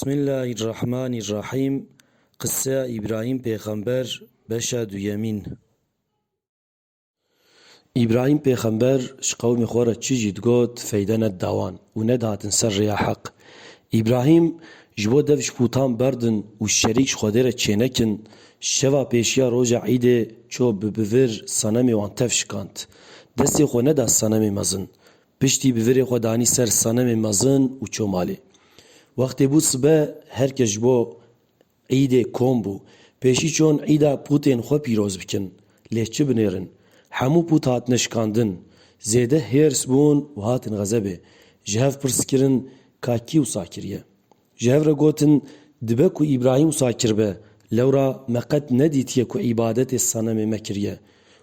Bismillahirrahmanirrahim. Qissa İbrahim Peygamber beşa duyemin. İbrahim Peygamber ji qewmê xwe re çi jî digot feyde neddawan û nedahatin ser rêya heq. İbrahim ji bo dev ji pûtan berdin û şerîk ji Xwedê re çênekin, şeva pêşiya roja Eîdê çû bi bivir senemê wan tev şikand. Destê xwe neda senemê mezin. Piştî bivirê xwe danî ser senemê mezin û çû malê. Wextê bû sibe herkes ji bo Eîdê kom bû. Pêşî çûn Eîda pûtên xwe pîroz bikin. Lê çi binêrin? Hemû pût hatine şikandin. Zêde hêrs bûn û hatin xezebê. Ji hev pirskirin ka kî wisa kiriye? Ji hev re gotin dibe ku İbrahim wisa kiribe. Lewra me qet nedîtiye ku îbadetê senemê me kiriye.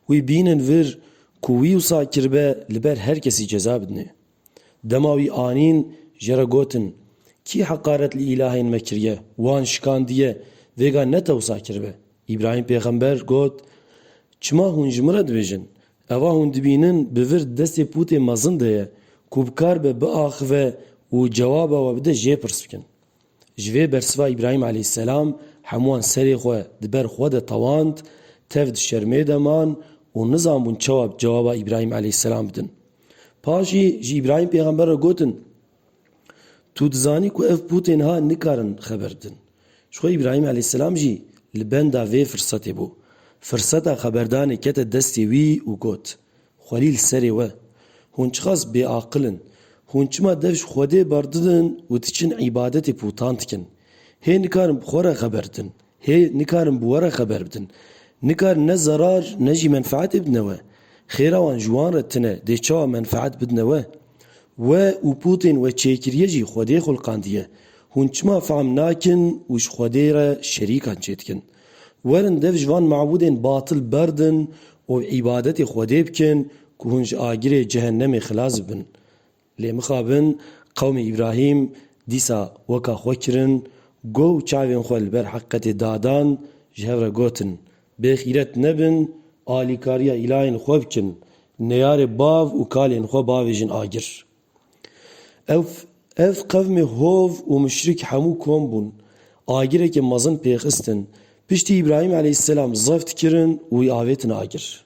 Wî bînin vir ku wî wisa kiribe li ber herkesî ceza bidine. Dema wî anîn ji re gotin kî heqaret li îlahên me kiriye? Wan şikandiye, vêga ne te wisa kiribe? İbrahim Peygamber got, çima hûn ji min re dibêjin? Eva hûn dibînin bi vir destê pûtê mezin de ye ku bikar be biaxive û cewaba we bide jê pirs bikin. Ji vê bersiva İbrahim aleyhisselam hemû wan serê xwe di ber xwe de tewand, tev di şermê de man û nizanbûn çawa cewaba İbrahim aleyhisselam bidin. Paşî ji İbrahim Peygamber re gotin, tu dizanî ku ev pûtên ha nikarin xeber bidin. Ji xwe İbrahim aleyhisselam jî li benda vê firsetê bû. Firseta xeberdanê kete destê wî û got, Xwelîl serê we, hûn çiqas bêaqilin, hûn çima dev ji Xwedê berdidin û diçin îbadetê pûtan dikin. Hê nikarin bi xwe re xeber bidin, hê nikarin bi we re xeber bidin. Nikarin ne zarar ne jî menfaetê bidine we. Xêra wan ji wan re tune dê çawa menfaet bidine we. We û pûtên we çêkiriye jî Xwedê xulqandiye. Hûn çima fehm nakin û ji Xwedê re şerîkan çê dikin. Werin dev ji van mabûdên batıl berdin û îbadetê Xwedê bikin ku hûn ji agirê cehennemê xilas bibin. Lê mixabin qewmê İbrahim dîsa weka xwe kirin, goh û çavên xwe li ber heqetê dadan, ji hev re gotin, bêxîret nebin, alîkariya îlahên xwe bikin, neyarê bav û kalên xwe bavêjin agir. Ev qevmê hov û müşrik hemû kom bûn, agirekê mezin pêxistin. Piştî İbrahim aleyhisselam zev dikirin û wî avêtin agir.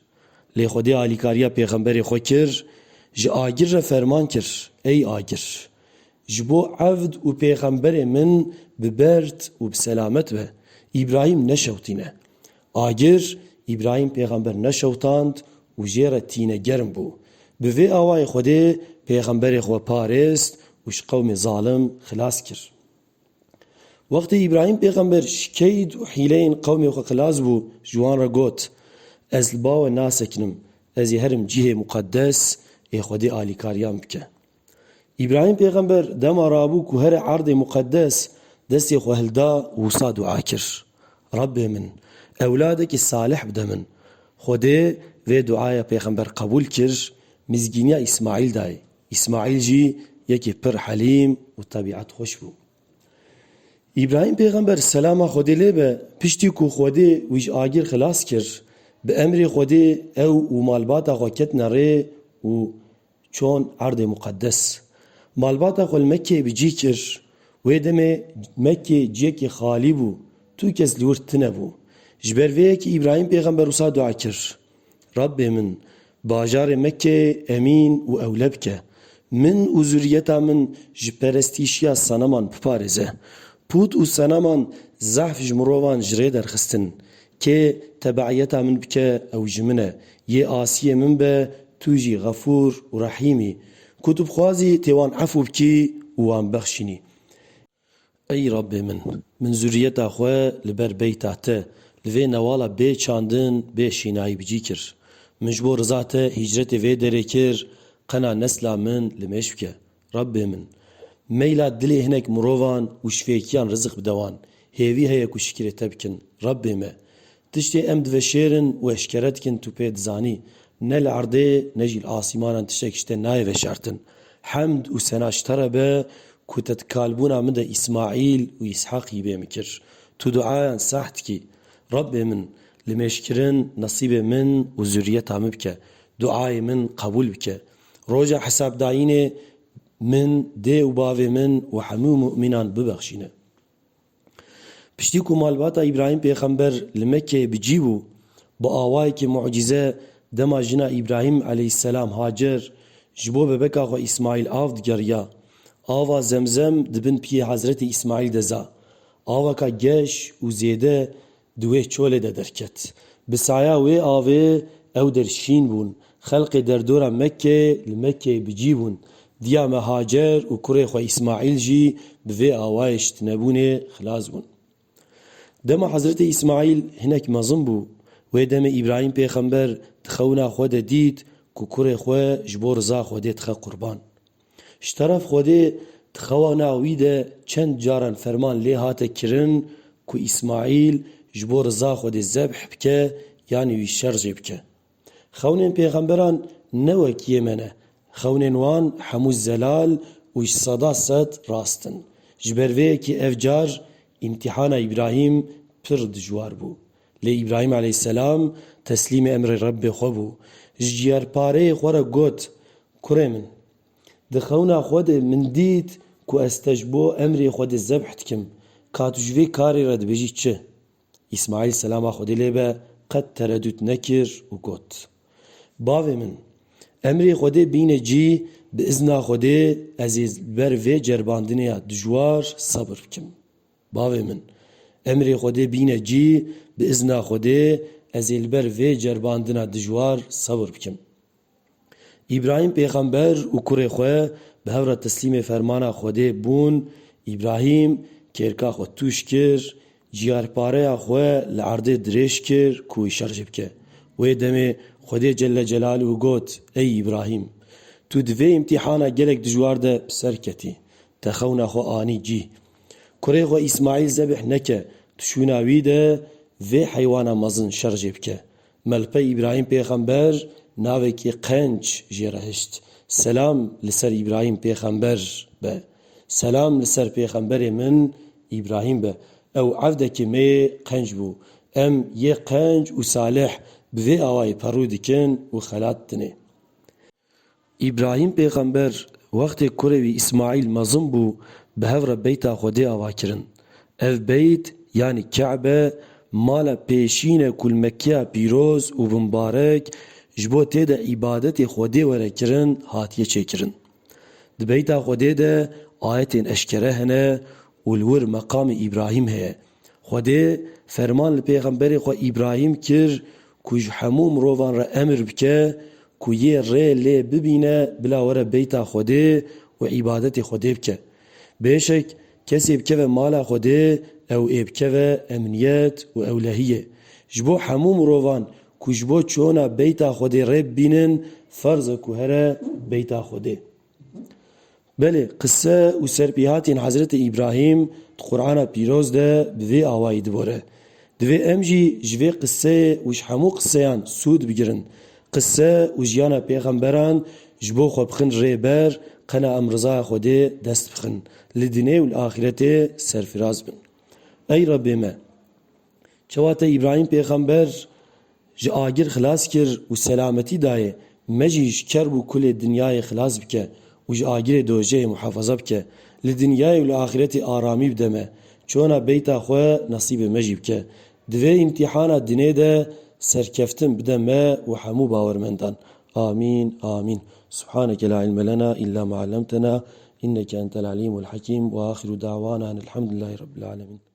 Lê Xwedê alîkariya pêxemberê xwe kir, ji agir re ferman kir, ey agir. Ji bo evd û pêxemberê min bi berd û bi selamet ve. İbrahim neşewtîne. Agir, İbrahim pêxember neşewtand û jê re tînegerm bû. Bi vê awayê Xwedê pêxemberê xwe parêst û ji qewmê zalim xilas kir. Wextê İbrahim Peygamber ji keyd û hîleyên qewmê xwe xilas bû, ji wan re got, ez li bawe nasekinim, ez ê herim cihê muqeddes ê Xwedê alîkariyan bike. İbrahim Peygamber dema rabû ku here erdê muqeddes destê xwe hilda û wisa dua kir. Rabbê min, ewladekî salih bide min. Xwedê vê duaya Peygamber qebûl kir, mizgîniya İsmaîl daye. İsmaîl jî yekê pir helîm û tebîat xweş bû. İbrahim Peygamber selama Xwedê lê be, piştî ku Xwedê wî ji agir xilas kir, bi emrê Xwedê ew û malbata xwe ketine rê û çûn erdê muqeddes. Malbata xwe li Mekkeyê bi cih kir, wê demê Mekke ciyekê xalî bû, tu kes li wir tune bû. Ji ber vê yekê İbrahim Peygamber wisa dua kir, Rabbê min, bajarê Mekkeyê emîn û ewle bike. Min û zürriyeta min ji perestîşiya seneman biparêze. Pût û seneman zehf ji mirovan ji rê derxistin. Kê tebeiyeta min bike ew ji min e. Yê asiyê min be, tu jî xefûr û rehîmî. Ku tu bixwazî tê wan efû bikî û wan bexşînî. Ey Rabbê min, min zürriyeta xwe li ber beyta te, li vê newala bê çandin, bê şînayî bicî kir. Min ji bo riza te hicretê vê derê kir, qena nesla min li mêş bike. Rabbê min, meyla dilê hinek mirovan û şivêkiyan rizik bide wan. Hêvî heye ku şikirê te bikin. Rabbê me, tiştê em diveşêrin û eşkere dikin tu pê dizanî. Ne li erdê ne jî li asîmanan tiştek ji te nayê veşartin. Hemd û sena ji te re be ku te tikalbûna min de İsmaîl û İshaqî bê mikir. Tu duayan sah dikî. Rabbê min, li mêşkirin nasîbê min û zürriyeta min bike. Duayê min qebûl bike. Roja hesabdayînê min dê û bavê min û hemû mu'mînan bibexşîne. پشتی کو مالباتا ابراهیم پیغمبر لمکه بجیبو با آوای که معجزه دما جنا ابراهیم علیه السلام هاجر جبو ببکا خو اسماعیل آفد گریا آوا زمزم دبن پی حضرت اسماعیل دزا آوا کا گش و زیده دوی چوله ده درکت بسایا وی آوه او درشین بون خلق در دورا مکه لمکه بجیبون دیا مهاجر و کره خو اسماعیل جی بوی آوایشت نبونه خلاص بون دما حضرت اسماعیل هنک مزن بو و دم ابراهیم پیغمبر تخونا خود دید کو کره خو جبور رضا خود تخ قربان شطرف خود تخوانا ویده چند جاران فرمان لی هات کرن کو اسماعیل جبور رضا خود ذبح بکه یعنی وی شرج بکه خونین پیغمبران نوک یمنه خونین وان حموز زلال وش صدا ست راستن جبروه کی افجار امتحان ابراهیم پر دجوار بو لی ابراهیم علیه السلام تسلیم امر رب خو بو جیار پاره خوره گوت کره من دخونا خود من دید کو استجبو امری خود ذبحت کم کاتجوی کاری رد بجی چه اسماعیل سلام خود لیبه قد تردد نکر و گوت باوی من امری خود بینه جی به ازنا خود عزیز بر و جرباندنی دجوار صبر کم باوی من امری خود بینه جی به ازنا خود عزیز بر و جرباندنی دجوار صبر کم ابراهیم پیغمبر و کره خواه به هور تسلیم فرمان خود بون ابراهیم کرکا خود توش کر جیار پاره خواه لعرده درش کر کوی شرجب که و دمه خود جل جلاله گوت ای ابراهیم تو دوی امتحانا گلک دجوار ده بسر کتی تخونا خو آنی جی کره خو اسماعیل زبح نکه تشوناوی ده و حیوانا مزن شرجب که ملپه ابراهیم پیغمبر ناوه کی قنج جرهشت سلام لسر ابراهیم پیغمبر به سلام لسر پیغمبر من ابراهیم به او عبده که می قنج بو ام یه قنج و صالح بوی آوای پرو دکن و خلات دنه ابراهیم پیغمبر وقت کروی اسماعیل مزن بو به هور بیتا خوده آوا کرن اف بیت یعنی کعبه مالا پیشین کل مکیه پیروز و بمبارک جبو تیده عبادت خوده وره کرن هاتیه چه کرن ده بیتا خوده ده آیتین اشکره هنه والور مقام ابراهیم هه خوده فرمان لپیغمبر خو ابراهیم کر کج هموم روان را امر بکه کو یه ری لی ببینه بلا وره بیتا خوده و عبادت خوده بکه بیشک کسی بکه و مالا خوده او بکه و امنیت و اولهیه جبو هموم روان کجبو چونا بیتا خوده ریب بینن فرض کو هره بیتا خوده بله قصه و سرپیهاتین حضرت ابراهیم قرآن پیروز ده دوی آوائی دوره دوی امجی جوی قصه وش همو قصهان سود بگیرن قصه و جیانا پیغمبران جبو خو بخن ریبر قنا امرزا خوده دست بخن لدنه و الآخرت سرفراز بن ای رب ما چوات ابراهیم پیغمبر جا آگر خلاص کر و سلامتی دایه مجیش کرب و کل دنیای خلاص بکه و جا آگر دوجه محافظه بکه لدنیای و لآخرت آرامی بدمه چونا بیتا خواه نصیب مجیب که دوی امتحانا دنه ده سرکفتن بدمه و حمو باورمندان آمین آمین سبحانك لا علم لنا إلا ما علمتنا إنك أنت العليم الحكيم وآخر دعوانا أن الحمد لله رب العالمين